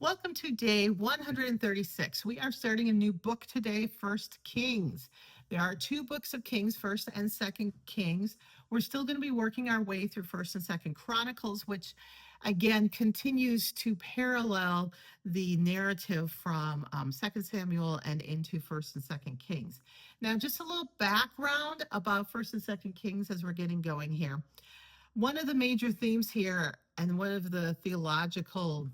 Welcome to day 136. We are starting a new book today, First Kings. There are two books of Kings, First and Second Kings. We're still going to be working our way through First and Second Chronicles, which again continues to parallel the narrative from Second Samuel and into First and Second Kings. Now, just a little background about First and Second Kings as we're getting going here. One of the major themes here, and one of the theological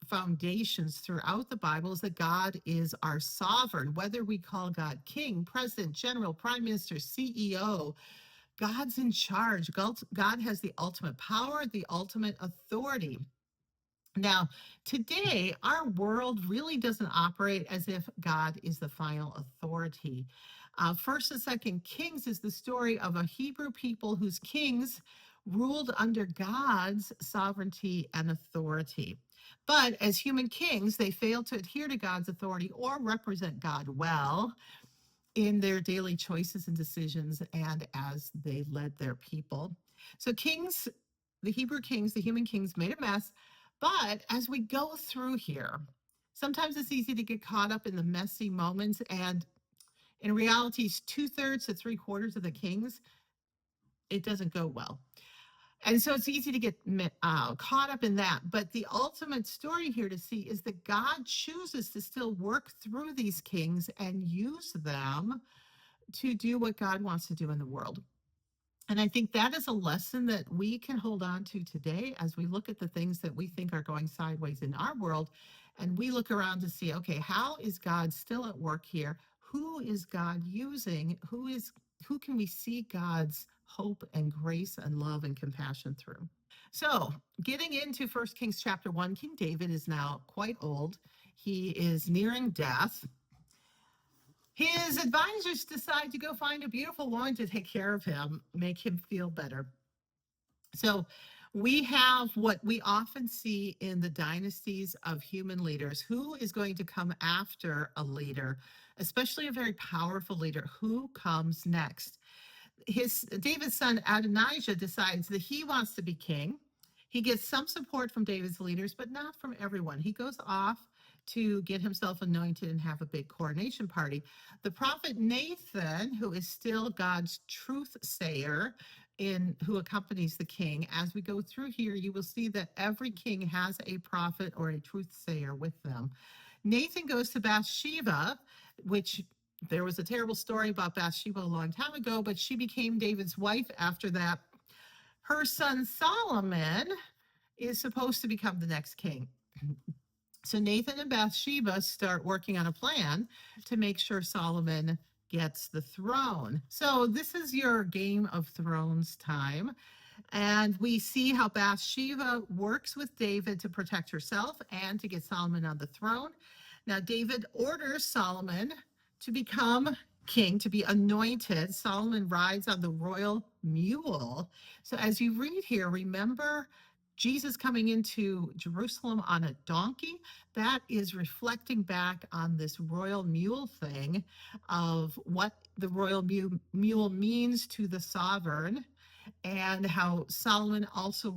foundations throughout the Bible, is that God is our sovereign. Whether we call God king, president, general, prime minister, CEO, God's in charge. God has the ultimate power, the ultimate authority. Now, today, our world really doesn't operate as if God is the final authority. First and Second Kings is the story of a Hebrew people whose kings ruled under God's sovereignty and authority. But as human kings, they failed to adhere to God's authority or represent God well in their daily choices and decisions and as they led their people. So, kings, the Hebrew kings, the human kings made a mess. But as we go through here, sometimes it's easy to get caught up in the messy moments. And in reality, 2/3 to 3/4 of the kings, it doesn't go well. And so it's easy to get caught up in that. But the ultimate story here to see is that God chooses to still work through these kings and use them to do what God wants to do in the world. And I think that is a lesson that we can hold on to today as we look at the things that we think are going sideways in our world. And we look around to see, okay, how is God still at work here? Who is God using? Who can we see God's hope and grace and love and compassion through? So, getting into First Kings chapter 1, King David is now quite old. He is nearing death. His advisors decide to go find a beautiful woman to take care of him, make him feel better. So we have what we often see in the dynasties of human leaders. Who is going to come after a leader, especially a very powerful leader? Who comes next? David's son Adonijah decides that he wants to be king. He gets some support from David's leaders, but not from everyone. He goes off to get himself anointed and have a big coronation party. The prophet Nathan, who is still God's truth sayer, who accompanies the king. As we go through here, you will see that every king has a prophet or a truth sayer with them. Nathan goes to Bathsheba, which there was a terrible story about Bathsheba a long time ago, but she became David's wife after that. Her son Solomon is supposed to become the next king. So Nathan and Bathsheba start working on a plan to make sure Solomon gets the throne. So this is your Game of Thrones time. And we see how Bathsheba works with David to protect herself and to get Solomon on the throne. Now, David orders Solomon to become king, to be anointed. Solomon rides on the royal mule. So as you read here, remember Jesus coming into Jerusalem on a donkey. That is reflecting back on this royal mule thing of what the royal mule means to the sovereign, and how Solomon also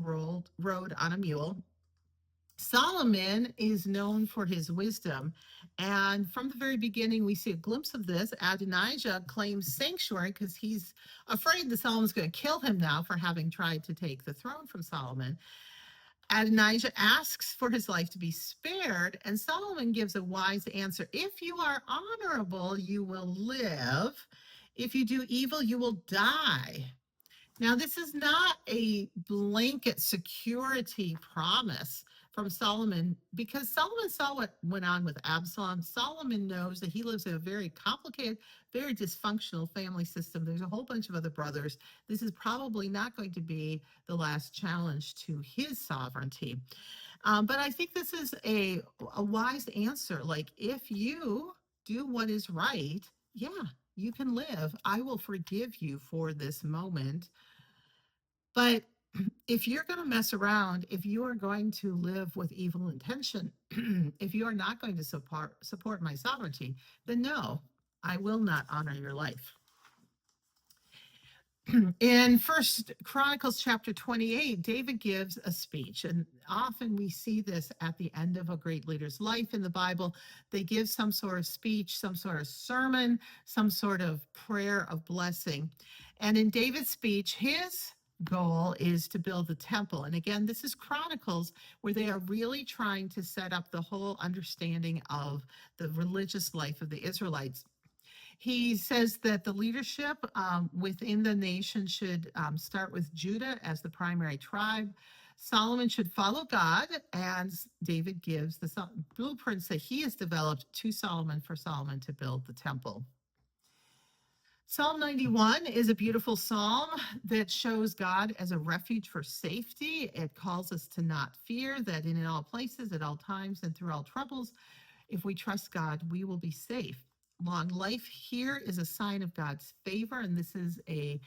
rode on a mule. Solomon is known for his wisdom. And from the very beginning, we see a glimpse of this. Adonijah claims sanctuary because he's afraid that Solomon's going to kill him now for having tried to take the throne from Solomon. Adonijah asks for his life to be spared, and Solomon gives a wise answer. If you are honorable, you will live. If you do evil, you will die. Now, this is not a blanket security promise from Solomon, because Solomon saw what went on with Absalom. Solomon knows that he lives in a very complicated, very dysfunctional family system. There's a whole bunch of other brothers. This is probably not going to be the last challenge to his sovereignty. But I think this is a wise answer. Like, if you do what is right, yeah, you can live. I will forgive you for this moment. But if you're going to mess around, if you are going to live with evil intention, if you are not going to support my sovereignty, then no, I will not honor your life. In First Chronicles chapter 28, David gives a speech, and often we see this at the end of a great leader's life in the Bible. They give some sort of speech, some sort of sermon, some sort of prayer of blessing. And in David's speech, his goal is to build the temple. And again, this is Chronicles, where they are really trying to set up the whole understanding of the religious life of the Israelites. He says that the leadership within the nation should start with Judah as the primary tribe. Solomon should follow God, and David gives the blueprints that he has developed to Solomon for Solomon to build the temple. Psalm 91 is a beautiful psalm that shows God as a refuge for safety. It calls us to not fear, that in all places, at all times, and through all troubles, if we trust God, we will be safe. Long life here is a sign of God's favor, and this is a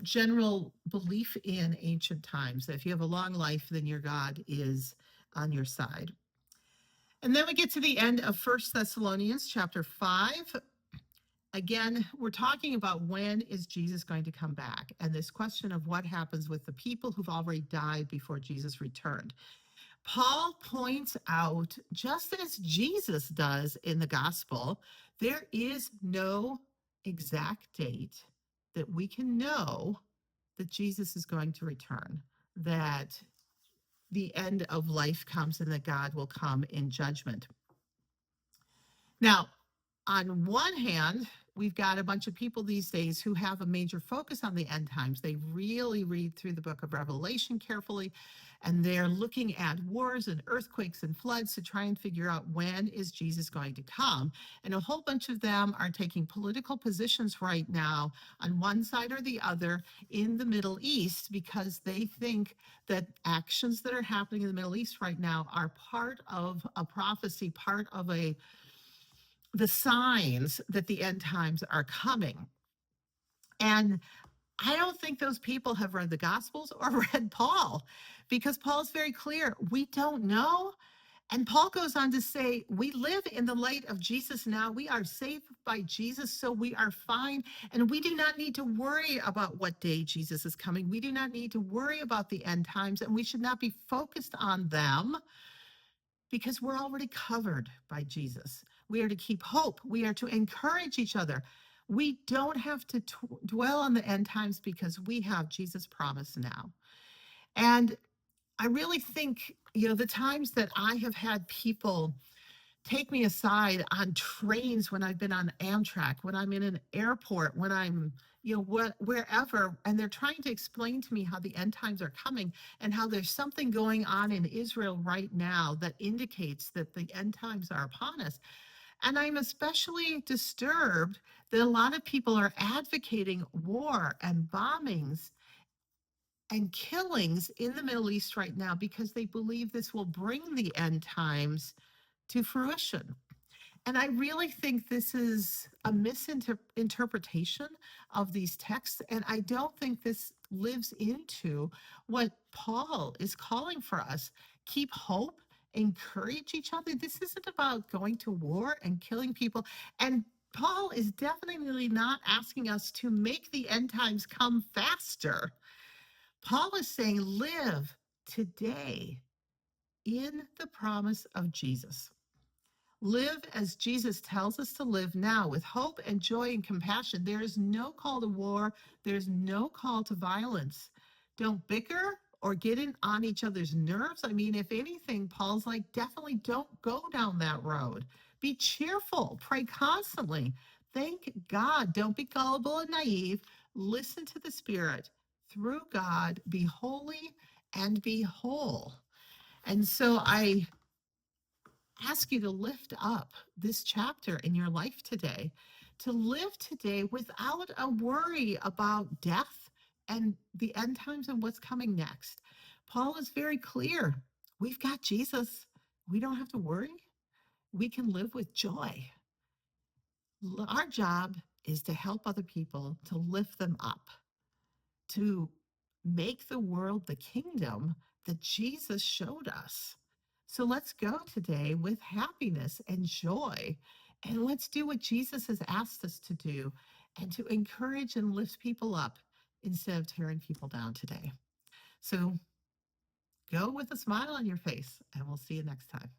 general belief in ancient times that if you have a long life, then your God is on your side. And then we get to the end of First Thessalonians chapter 5. Again, we're talking about when is Jesus going to come back, and this question of what happens with the people who've already died before Jesus returned. Paul points out, just as Jesus does in the gospel, there is no exact date that we can know that Jesus is going to return, that the end of life comes and that God will come in judgment. Now, on one hand, we've got a bunch of people these days who have a major focus on the end times. They really read through the book of Revelation carefully, and they're looking at wars and earthquakes and floods to try and figure out when is Jesus going to come. And a whole bunch of them are taking political positions right now on one side or the other in the Middle East because they think that actions that are happening in the Middle East right now are part of a prophecy, part of the signs that the end times are coming. And I don't think those people have read the Gospels or read Paul, because Paul's very clear. We don't know. And Paul goes on to say, we live in the light of Jesus now. We are saved by Jesus, so we are fine. And we do not need to worry about what day Jesus is coming. We do not need to worry about the end times, and we should not be focused on them because we're already covered by Jesus. We are to keep hope. We are to encourage each other. We don't have to dwell on the end times because we have Jesus' promise now. And I really think, the times that I have had people take me aside on trains, when I've been on Amtrak, when I'm in an airport, when I'm, wherever, and they're trying to explain to me how the end times are coming and how there's something going on in Israel right now that indicates that the end times are upon us. And I'm especially disturbed that a lot of people are advocating war and bombings and killings in the Middle East right now because they believe this will bring the end times to fruition. And I really think this is a misinterpretation of these texts. And I don't think this lives into what Paul is calling for us. Keep hope, encourage each other. This isn't about going to war and killing people. And Paul is definitely not asking us to make the end times come faster. Paul is saying, live today in the promise of Jesus. Live as Jesus tells us to live now, with hope and joy and compassion. There is no call to war. There's no call to violence. Don't bicker or get in on each other's nerves. I mean, if anything, Paul's like, definitely don't go down that road. Be cheerful. Pray constantly. Thank God. Don't be gullible and naive. Listen to the Spirit. Through God, be holy and be whole. And so I ask you to lift up this chapter in your life today, to live today without a worry about death and the end times and what's coming next. Paul is very clear. We've got Jesus. We don't have to worry. We can live with joy. Our job is to help other people, to lift them up, to make the world the kingdom that Jesus showed us. So let's go today with happiness and joy, and let's do what Jesus has asked us to do, and to encourage and lift people up instead of tearing people down today. So go with a smile on your face, and we'll see you next time.